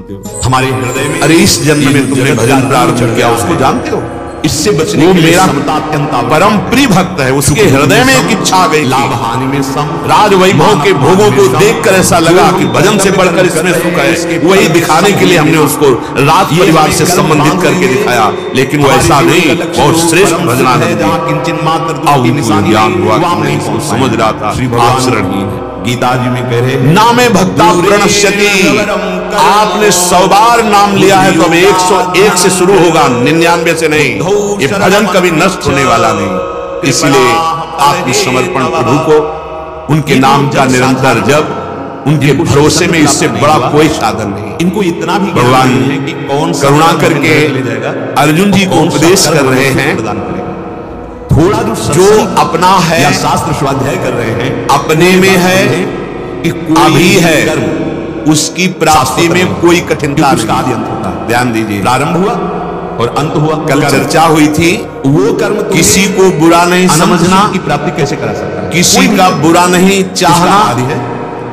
हमारे हृदय में अरे इस जन्म में तुमने भजन प्रारंभ किया, उसको जानते हो? इससे बचने वो के लिए मेरा समता अत्यंत आवश्यक परम प्रिय भक्त है, उसके हृदय में एक इच्छा आ गई थी। लाभ हानि में सम राज वैभव के भोगों को देखकर ऐसा लगा कि भजन से बढ़कर इसमें सुख है। वही दिखाने के लिए हमने उसको राज परिवार से संबंधित करके दिखाया, लेकिन वो ऐसा नहीं। और श्रेष्ठ भजनानंद किंचन मात्र अब उनको ज्ञान हुआ कि मैं इसको समझ रहा था। आचरण गीता जी में कह रहे नामे भक्ता प्रणश्यति, आपने 100 बार नाम लिया है तो अब 101 से शुरू होगा, 99 से नहीं। ये भजन कभी नष्ट होने वाला नहीं। इसलिए आत्मसमर्पण प्रभु को, उनके नाम का निरंतर जप, उनके भरोसे में इससे बड़ा कोई साधन नहीं। इनको इतना भी भगवान है कि कौन करुणा करके अर्जुन जी को उपदेश कर रहे हैं, थोड़ा जो अपना है या शास्त्र स्वाध्याय कर रहे हैं, अपने में है कि अभी है, उसकी प्राप्ति में कोई कठिनता उसका आदि अंत होता है। ध्यान दीजिए, प्रारंभ हुआ और अंत हुआ। कल चर्चा हुई थी, वो कर्म किसी को बुरा नहीं समझना, की प्राप्ति कैसे करा सकता है? किसी का बुरा नहीं चाहना, आदि है,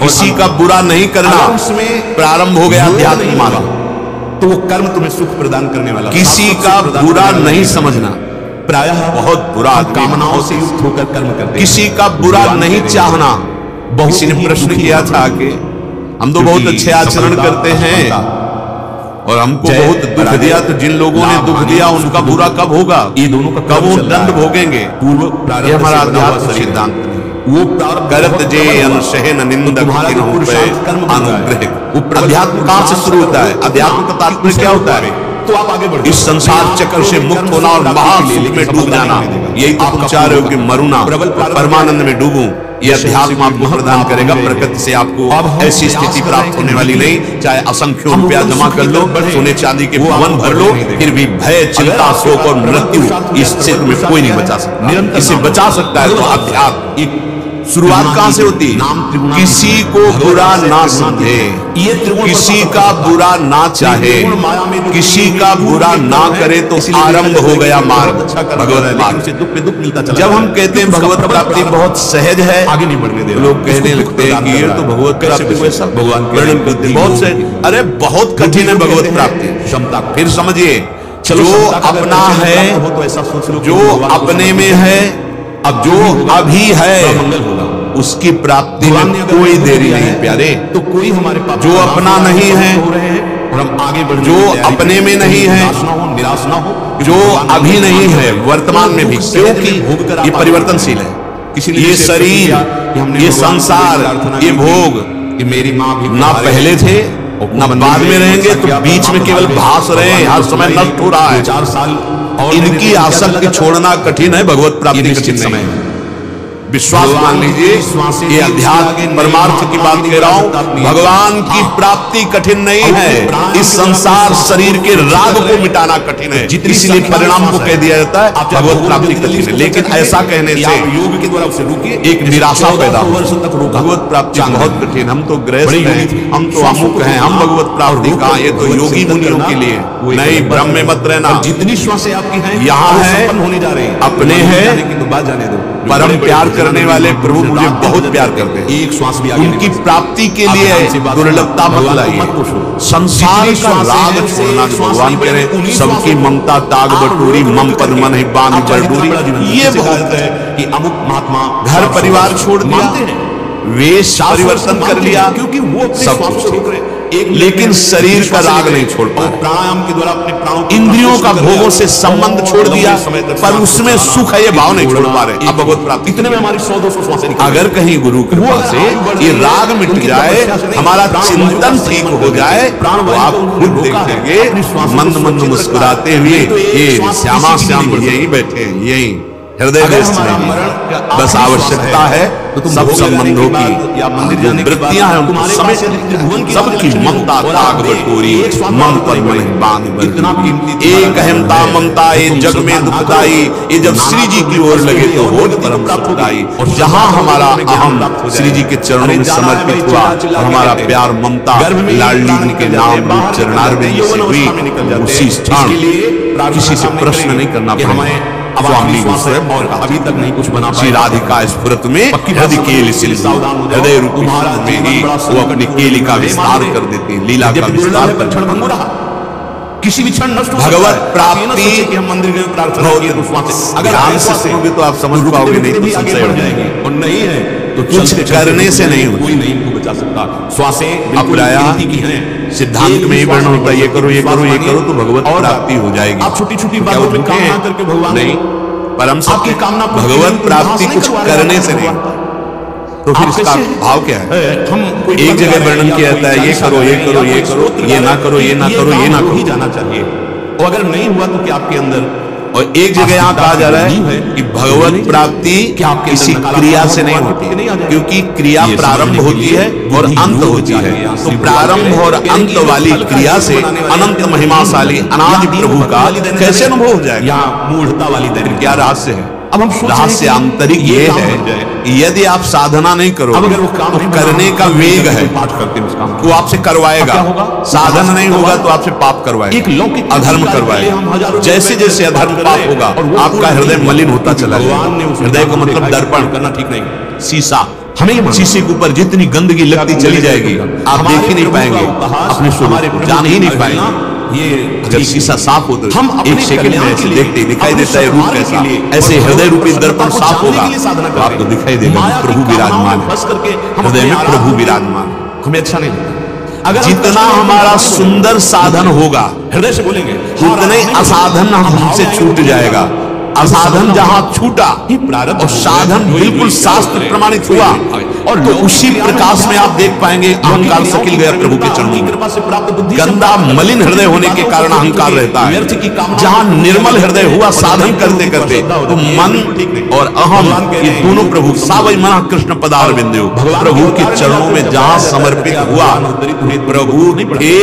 किसी का बुरा नहीं करना। उसमें प्रारंभ हो गया अध्यात्म मार्ग, तो वो कर्म तुम्हें सुख प्रदान करने वाला। किसी का बुरा नहीं समझना, प्रायः बहुत बुरा कामनाओं से युक्त होकर कर्म करते। किसी का बुरा नहीं चाहना। किसी ने प्रश्न किया था कि हम तो बहुत अच्छे आचरण करते हैं और हमको बहुत दुख दिया, तो जिन लोगों ने दुख दिया उनका बुरा कब होगा? ये दोनों का कब वो दंड भोगेंगे? पूर्व ये हमारा अध्यात्म सिद्धांत नहीं। वो करत जे अनुशहन निंदक अनुग्रह। अध्यात्म कहां से शुरू होता है? अध्यात्म का तात्पर्य क्या होता है? तो आप आगे बढ़ो। इस संसार चक्र से मुक्त होना और महासुख में डूब जाना। यही तो तुम चाह रहे हो कि मरुना परमानंद में डूबूं। ये अध्यात्म आपको प्रदान करेगा। प्रकृति से आपको ऐसी स्थिति प्राप्त होने वाली नहीं। चाहे असंख्य रुपया जमा कर लो, सोने चांदी के भवन भर लो, फिर भी भय, चिंता, शोक और मृत्यु इस क्षेत्र में कोई नहीं बचा सकता। इसे बचा सकता है तो अध्यात्म। शुरुआत कहां से होती? किसी को बुरा ना समझे, किसी का बुरा ना चाहे, किसी का बुरा ना करे तो आरंभ हो गया मार्ग, भगवत मार्ग। जब हम कहते हैं भगवत प्राप्ति बहुत सहज है, आगे नहीं बढ़ने दे, लोग कहने लगते हैं कि ये तो भगवत प्राप्ति वैसा भगवान वर्णन करते हैं बहुत सहज। अरे बहुत कठिन है भगवत प्राप्ति, क्षमता। फिर समझिए, जो अपना है, जो अपने में है, अब जो अभी है उसकी प्राप्ति में कोई देरी नहीं प्यारे। तो कोई हमारे पास जो अपना नहीं है और हम आगे बढ़, जो अपने में नहीं है, निराश ना हो, जो अभी नहीं है वर्तमान में भी, क्योंकि ये परिवर्तनशील है। ये शरीर, ये संसार, ये भोग, कि मेरी माँ भी ना पहले थे ना बाद में रहेंगे, तो बीच में केवल भास रहे हैं, हर समय नष्ट हो रहा है। 4 साल इनकी आसक्ति छोड़ना कठिन है, भगवत प्राप्ति कठिन समय है। विश्वास मान लीजिए, ये अध्यात्म परमार्थ की बात कह रहा हूं। भगवान की प्राप्ति कठिन नहीं है, इस संसार शरीर के राग को मिटाना कठिन है। इसलिए परिणाम को कह दिया जाता है भगवत प्राप्ति कठिन है। लेकिन ऐसा कहने से योग के द्वारा उसे रुकिए, एक निराशा पैदा हो। भगवत प्राप्ति बहुत कठिन, हम तो गृहस्थ हैं, हम तो अमुक हैं, हम भगवत प्राप्ति कहां? ये तो योगी मुनियों के लिए नहीं। भ्रम में मत रहना। जितनी श्वासें आपकी हैं यहाँ है, होने जा रहे हैं, अपने हैं, तो बात जाने दो। परम प्यार करने वाले प्रभु मुझे बहुत प्यार करते हैं। एक श्वास भी उनकी प्राप्ति के लिए दुर्लभता मत लाइए। संसार का राग छोड़ना, भगवान कह रहे हैं सबकी ममता ताग बटोरी, मम पद मन ही बांध बटोरी। ये बहुत है कि अमुक महात्मा घर परिवार छोड़ दिया, वेश परिवर्तन कर लिया, क्योंकि वो सब कुछ, लेकिन शरीर का राग नहीं छोड़ पा रहे। प्राणायाम के द्वारा अपने प्राणों, इंद्रियों का भोगों से संबंध छोड़ दिया, पर उसमें सुख है ये भाव नहीं छोड़ पा रहे। अब भगवत प्राप्ति इतने में हमारी 100-200 श्वासें निकल। अगर कहीं गुरु कृपा से ये राग मिट जाए, हमारा चिंतन ठीक हो जाए, तो आप खुद देखेंगे मंद मंद मुस्कुराते हुए ये श्यामा श्याम यही बैठे हैं, यही हृदय बस आवश्यकता है सब संबंधों की या मंदिर जाने की वृत्तियां हैं, उनको समय सबकी ममता ताग बटोरी, मम पद मन बांध इतना कीमती एक अहमता ममता ये जग में दुखदाई। ये जब श्री जी की ओर लगे तो हो परम सुखदाई। और जहां हमारा अहम श्री जी के चरणों में समर्पित हुआ, हमारा प्यार ममता लाडली जी के नाम रूप चरणारविंद से हुई, उसी स्थान किसी से प्रश्न नहीं करना पड़ेगा। स्वामी स्वयं और अभी तक नहीं कुछ बना श्री राधिका स्फुरत में हृदय केल सिंधु, हृदय रूपी में ही वो अपनी केली का विस्तार कर देते हैं, लीला का विस्तार कर देते हैं। किसी भी क्षण नष्ट भगवत प्राप्ति कि हम मंदिर में प्रार्थना किए तो वहां से अगर ध्यान से सुनोगे तो आप समझ पाओगे, नहीं तो संशय हो जाएगी। और नहीं है तो कुछ करने से नहीं होता, कोई नहीं इनको बचा सकता। श्वासें अप्राया की हैं, सिद्धांत में ही वर्णन होता है, ये करो ये करो ये करो तो भगवत प्राप्ति हो जाएगी। आप छोटी छोटी बातों में कामना करके भगवान नहीं, परम आपकी कामना भगवत प्राप्ति कुछ करने से नहीं, तो फिर इसका भाव क्या है? हम एक जगह वर्णन किया जाता है, ये करो ये करो ये करो, ये ना करो ये ना करो ये ना करो, जाना चाहिए। और अगर नहीं हुआ तो क्या आपके अंदर, और एक जगह यहाँ कहा जा रहा है कि भगवत प्राप्ति किसी क्रिया से नहीं होती, क्योंकि क्रिया प्रारंभ होती है और अंत होती है। तो प्रारंभ और अंत वाली क्रिया से अनंत महिमाशाली अनादि प्रभु का कैसे अनुभव हो जाएगा? यहाँ मूढ़ता वाली दैनिक क्या रहस्य है? अब हम रहस्य आंतरिक ये है, यदि आप साधना नहीं करो तो करने का वेग है, पाठ करते हैं उस काम वो आपसे करवाएगा। साधन नहीं होगा तो आपसे पाप करवाएगा, एक लौकिक अधर्म करवाएगा। जैसे जैसे अधर्म पाप होगा आपका हृदय मलिन होता चला जाएगा। हृदय का मतलब दर्पण करना ठीक नहीं, शीशा, हमें शीशे के ऊपर जितनी गंदगी लगती चली जाएगी आप देख ही नहीं पाएंगे, अपने स्वरूप को जान ही नहीं पाएंगे। ये अगर शीशा साफ हो तो हम एक सेकंड में ऐसे देखते दिखाई देता है रूप कैसा, ऐसे हृदय रूपी दर्पण साफ होगा तो आपको दिखाई देगा प्रभु विराजमान है, हृदय में प्रभु विराजमान। हमें अच्छा नहीं लगता। अगर जितना हमारा सुंदर साधन होगा हृदय से बोलेंगे उतने असाधन हमसे छूट जाएगा। असाधन जहां छूटा और साधन बिल्कुल शास्त्र प्रमाणित हुआ, और तो उसी प्रकाश में आप देख पाएंगे अहंकार सकिल गया प्रभु के चरणों में। गंदा मलिन हृदय होने के कारण अहंकार रहता है। जहां निर्मल हृदय हुआ साधन करते करते तो मन और अहम ये दोनों प्रभु सावई मना कृष्ण पदार बिंदु प्रभु के चरणों में जहां समर्पित हुआ प्रभु के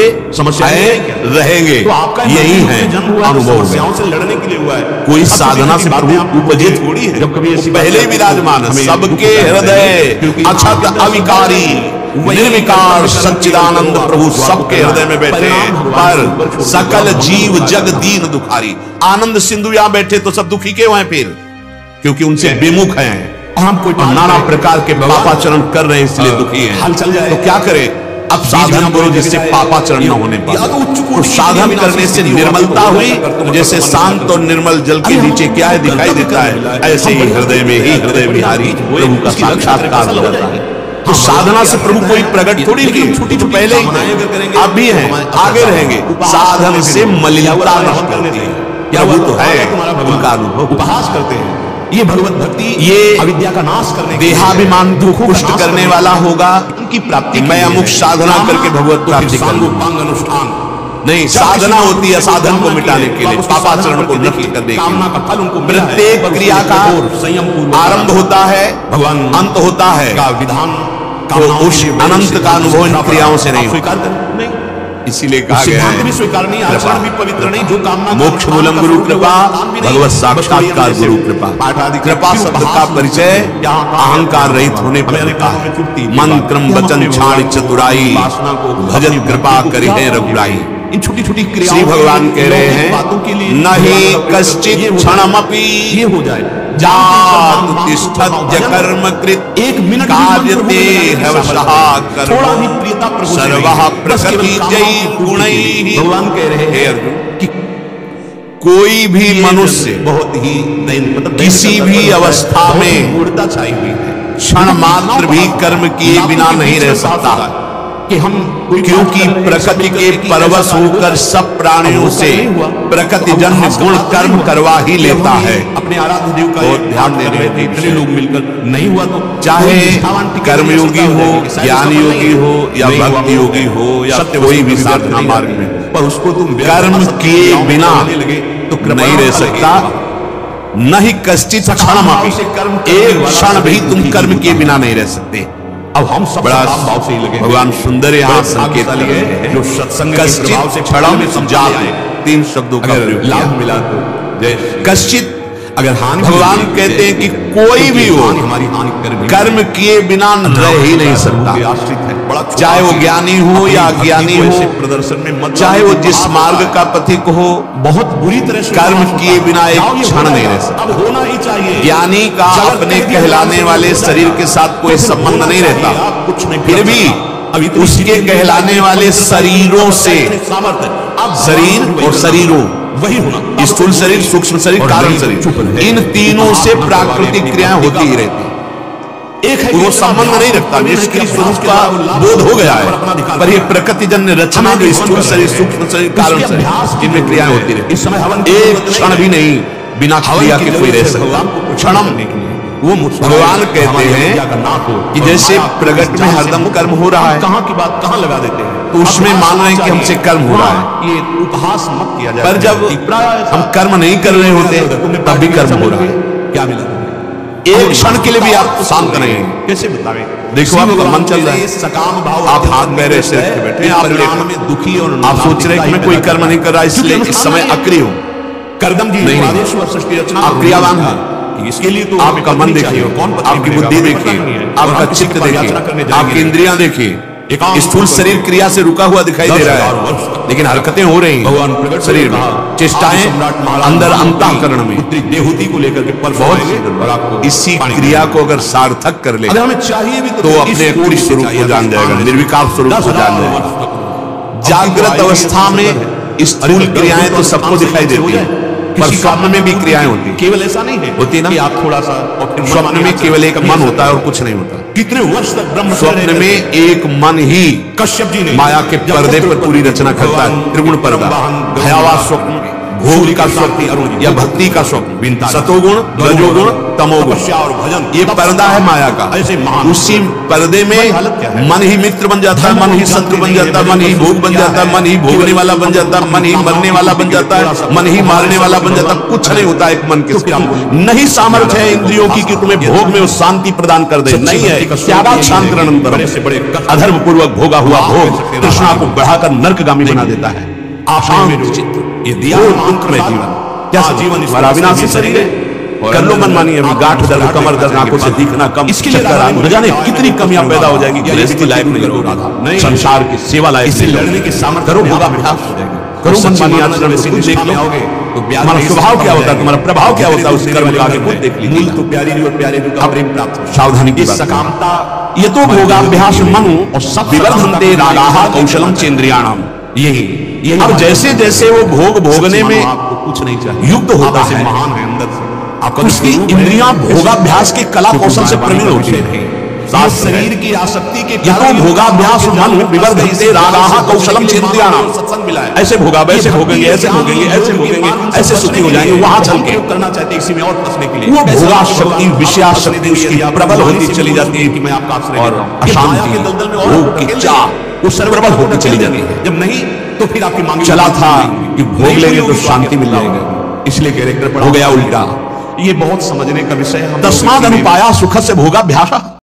रहेंगे। यही है अनुभव से लड़ने के लिए हुआ है। कोई साधना से प्रभु उपजित थोड़ी है, जब कभी पहले विराजमान सबके हृदय अक्षत अविकारी निर्विकार सच्चिदानंद प्रभु सबके हृदय में बैठे हैं। पर सकल जीव जग दीन दुखारी, आनंद सिंधु यहाँ बैठे तो सब दुखी क्यों हैं? फिर क्योंकि उनसे विमुख हैं, हम कोई नाना प्रकार के पापाचरण कर रहे हैं इसलिए दुखी हैं। हाल चल जाए तो क्या करें? अब साधन करो जिससे पापाचरण न होने पाए। तो साधन करने से निर्मलता हुई, तो जैसे शांत और निर्मल जल के नीचे क्या है दिखाई देता है, ऐसे ही हृदय में ही हृदय विहारी प्रभु का साक्षात्कार हो जाता है। तो साधना से प्रभु कोई प्रकट थोड़ी की, छोटी तो पहले ही आप भी हैं, आगे रहेंगे। साधन से मलिनता नष्ट करती है, क्या वो तो है उनका अनुभव। उपहास करते हैं, ये भगवत भक्ति ये अविद्या का नाश करने, देहाभिमान दुख पुष्ट करने वाला होगा उनकी प्राप्ति। मैं अमुक साधना करके भगवत प्राप्ति करूंगा अनुष्ठान नहीं, साधना होती है साधन को मिटाने के लिए, पापाचरण को नष्ट करने के लिए। प्रत्येक क्रिया का संयम आरंभ होता है, भगवान अंत होता है, का विधान तो उस अनंत का अनुभव इन क्रियाओं से नहीं स्वीकार कर नहीं, इसीलिए कहा गया सिद्धांत भी स्वीकार नहीं, आचरण भी पवित्र नहीं। जो कामना मोक्ष मूलम गुरु कृपा, भगवत साक्षात्कार गुरु कृपा। कृपा शब्द का परिचय अहंकार रहित होने पर होता है। मन क्रम वचन छाड़ चतुराई, भजन कृपा करी है रघुराई। इन छोटी छोटी क्रियाओं श्री भगवान कह रहे हैं बातों के लिए नहीं कश्चित क्षणमपि ये हो जाए जात तिष्ठत्य कर्म कृत एक मिनट कार्यते हवशः कर्म थोड़ा भी प्रियता प्रभु से सर्वः नहीं। प्रकृति जय गुणैः। भगवान कह रहे हे हैं अर्जुन, कि कोई भी मनुष्य बहुत ही मतलब किसी भी अवस्था में मूर्खता छाई हुई है, क्षण मात्र भी कर्म किए बिना नहीं रह सकता, कि हम क्योंकि प्रकृति के परवश होकर सब प्राणियों से प्रकृति जन्य गुण कर्म करवा ही लेता है। अपने आराध्य देव का बहुत ध्यान देने थे, इतने लोग मिलकर नहीं हुआ तो चाहे कर्मयोगी हो, ज्ञान योगी हो या भक्ति योगी हो या कोई भी साधना मार्ग में, पर उसको तुम कर्म किए बिना लगे तो नहीं रह सकता। नहीं कश्चित क्षण, एक क्षण भी तुम कर्म किए बिना नहीं रह सकते। अब हम सब बड़ा भाव से ही लगे, भगवान सुंदर यहाँ संकेत लगे हैं जो सत्संग के प्रभाव से कश्चित क्षणम जात, तीन शब्दों का प्रयोग लाभ मिला तो जय कश्चित अगर हानि भगवान कहते हैं कि कोई भी हो हमारी हानि कर्म किए बिना रह ही नहीं सकता, आश्रित है। बड़ा चाहे वो ज्ञानी हो या अज्ञानी हो, प्रदर्शन में मत, चाहे वो जिस मार्ग का पथिक हो, बहुत बुरी तरह से कर्म किए बिना एक क्षण नहीं रह सकता। अब होना ही चाहिए। ज्ञानी का अपने कहलाने वाले शरीर के साथ कोई संबंध नहीं रहता, कुछ नहीं, फिर भी उसके कहलाने वाले शरीरों से, शरीर और शरीरों, वही होना, स्थूल शरीर, सूक्ष्म शरीर, कारण शरीर, इन तीनों से प्राकृतिक क्रियाएं होती ही रहती है। वो संबंध नहीं रखता, निष्क्रिय स्वरूप का बोध हो गया है, पर ये प्रकृति जन्य रचना जो स्थूल शरीर, सूक्ष्म शरीर, कारण शरीर, इनमें क्रियाएं होती रहती है। एक क्षण भी नहीं बिना क्रिया के कोई रह सकता। क्षणम वो भगवान कहते हैं कि जैसे प्रगट में हरदम कर्म हो रहा है, कहाँ की बात कहाँ लगा देते हैं, तो उसमें मान रहे हैं कि हमसे कर्म हो रहा है, ये उपहास मत किया जाए। पर जब हम कर्म नहीं कर रहे होते तब भी कर्म हो रहा है। क्या मिला? एक क्षण के लिए भी आप शांत नहीं हैं। कैसे बतावे? देखो आपका मन चल रहा है, सकाम भाव, आप हाथ पैर से रखे बैठे हैं, परिणाम में दुखी और आप सोच रहे हैं कि मैं कोई कर्म नहीं कर रहा इसलिए इस समय अक्रिय हूं। करदम जी नहीं, आदेश व सृष्टि रचना आप क्रियावान हैं। इसके लिए तो आपका मन देखिए, आपकी बुद्धि देखिए, आपका चित्त देखिए, आपकी इंद्रियां देखिए। स्थूल शरीर क्रिया से रुका हुआ दिखाई दे रहा है, लेकिन हरकतें हो रही हैं शरीर में, चेष्टाएं अंदर अंतःकरण में, देहूति को लेकर के बहुत। इसी क्रिया को अगर सार्थक कर ले हमें चाहिए भी तो अपने अक्रिय स्वरूप को जान जाएगा, निर्विकार स्वरूप को जान जाएगा। जागृत अवस्था में स्थूल क्रियाएं तो सबको दिखाई देती है, पर स्वप्न में भी क्रियाएं होती है। केवल ऐसा नहीं है होती ना कि आप थोड़ा सा, स्वप्न में केवल एक मन होता है और कुछ नहीं होता। कितने वर्ष तक ब्रह्म स्वप्न में एक मन ही कश्यप जी ने माया के पर्दे पर पूरी रचना करता है, त्रिगुण पर्दा, भयावह स्वप्न, भोग का स्वप्न या भक्ति का स्वप्न, सतोगुण, रजोगुण, तमोगुण, और भजन, ये पर्दा है माया का। ऐसे उसी पर्दे में मन ही मित्र बन जाता है, मन ही शत्रु बन जाता है, मन ही भोग बन जाता है, मन ही भोगने वाला बन जाता है, मन ही मरने वाला बन जाता है, मन ही मारने वाला बन जाता है। कुछ नहीं होता एक मन के साथ। नहीं सामर्थ्य है इंद्रियों की कि तुम्हें भोग में वो शांति प्रदान कर दे, नहीं है। क्या बात शांत अनंतरम, अधर्म पूर्वक भोगा हुआ भोग तृष्णा को बढ़ाकर नर्कगामी बना देता है। ये दिया में जीवन क्या जीवन हमारा अविनाशी शरीर है, कर लो मनमानी, अभी गांठ दर्द, कमर दर्द, आंखों से दिखना कम, इसके लिए न जाने कितनी कमियां पैदा हो जाएगी। गृहस्थी लायक नहीं रहोगे, संसार की सेवा लायक इससे लड़ने की सामर्थ्य करो, योगाभ्यास हो जाएगा, करो मनमानी आचरण, देख लो तुम्हारा स्वभाव क्या होता है, तुम्हारा प्रभाव क्या होता है उस कर्म का, खुद देख लीजिए। मूल तो प्यारी और प्यारे का प्रेम प्राप्त हो। सावधानी की सकामता ये तो भोगाभ्यास मनु और विवर्धन्ते रागाः कौशलम चेन्द्रियाणाम। यही अब जैसे जैसे वो भोग भोगने में आपको कुछ नहीं चाहिए, युक्त होता है, महान है अंदर से, आपका उसकी इंद्रियां भोगाभ्यास के कला कौशल से प्रवीण होती है। शरीर की आसक्ति के ये तो भोगाभ्यास मन विवर्धन्ते रागाः कौशलम चेन्द्रियाणाम। सत्संग मिला है, ऐसे भोगा, वैसे भोगेंगे, ऐसे भोगेंगे, ऐसे भोगेंगे, ऐसे सुखी हो जाएंगे, वहां चल के करना चाहते इसी में और फंसने के लिए वो भोगाशक्ति, विषयाशक्ति उसकी प्रबल होती चली जाती है कि मैं आपका आश्रय और अशांति के दलदल में भोग की चाह वो सर्वप्रबल होती चली जाती है। जब नहीं तो फिर आपकी मांग चला था कि भोग लेंगे तो शांति मिल जाएगा, इसलिए कैरेक्टर हो गया उल्टा। ये बहुत समझने का विषय है। तस्माद् अनुपाया सुख से भोगाभ्यास।